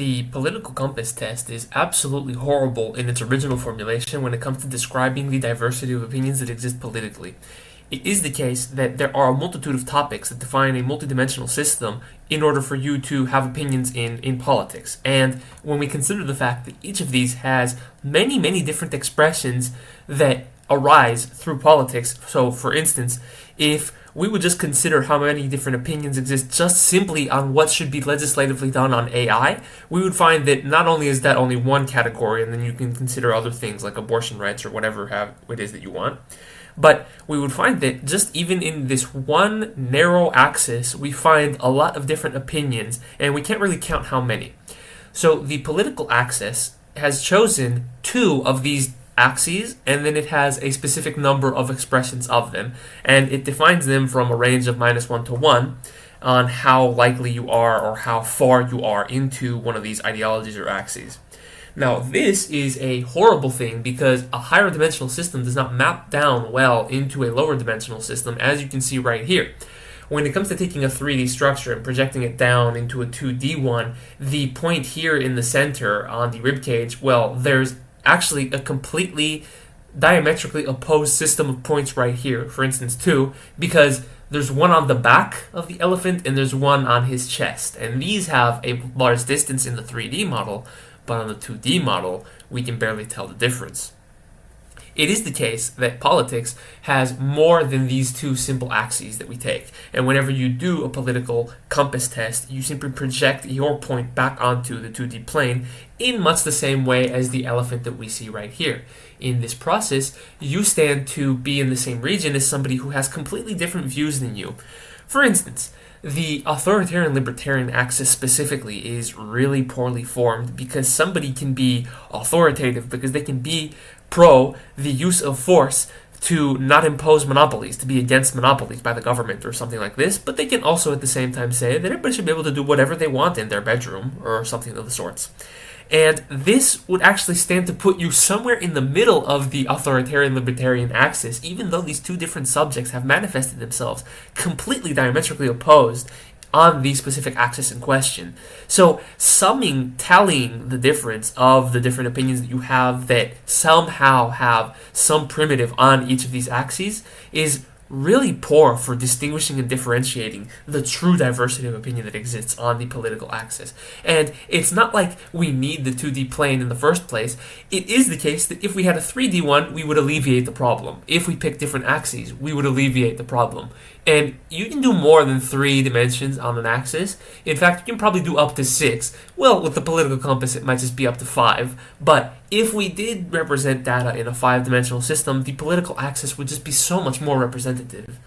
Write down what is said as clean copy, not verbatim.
The political compass test is absolutely horrible in its original formulation when it comes to describing the diversity of opinions that exist politically. It is the case that there are a multitude of topics that define a multidimensional system in order for you to have opinions in politics. And when we consider the fact that each of these has many, many different expressions that arise through politics, so for instance, if we would just consider how many different opinions exist just simply on what should be legislatively done on AI, we would find that not only is that only one category, and then you can consider other things like abortion rights or whatever it is that you want, but we would find that just even in this one narrow axis, we find a lot of different opinions, and we can't really count how many. So the political axis has chosen two of these axes, and then it has a specific number of expressions of them, and it defines them from a range of -1 to 1 on how likely you are or how far you are into one of these ideologies or axes. Now, this is a horrible thing because a higher dimensional system does not map down well into a lower dimensional system, as you can see right here. When it comes to taking a 3D structure and projecting it down into a 2D one, the point here in the center on the ribcage, well, there's actually a completely diametrically opposed system of points right here, for instance 2, because there's one on the back of the elephant and there's one on his chest, and these have a large distance in the 3D model, but on the 2D model we can barely tell the difference. It is the case that politics has more than these two simple axes that we take, and whenever you do a political compass test, you simply project your point back onto the 2D plane in much the same way as the elephant that we see right here. In this process, you stand to be in the same region as somebody who has completely different views than you. For instance, the authoritarian libertarian axis specifically is really poorly formed because somebody can be authoritative because they can be pro the use of force to not impose monopolies, to be against monopolies by the government or something like this, but they can also at the same time say that everybody should be able to do whatever they want in their bedroom or something of the sorts. And this would actually stand to put you somewhere in the middle of the authoritarian libertarian axis, even though these two different subjects have manifested themselves completely diametrically opposed on the specific axis in question. So tallying the difference of the different opinions that you have that somehow have some primitive on each of these axes is really poor for distinguishing and differentiating the true diversity of opinion that exists on the political axis. And it's not like we need the 2D plane in the first place. It is the case that if we had a 3D one, we would alleviate the problem. If we pick different axes, we would alleviate the problem. And you can do more than 3 dimensions on an axis. In fact, you can probably do up to 6. Well, with the political compass, it might just be up to 5. But if we did represent data in a 5-dimensional system, the political axis would just be so much more representative.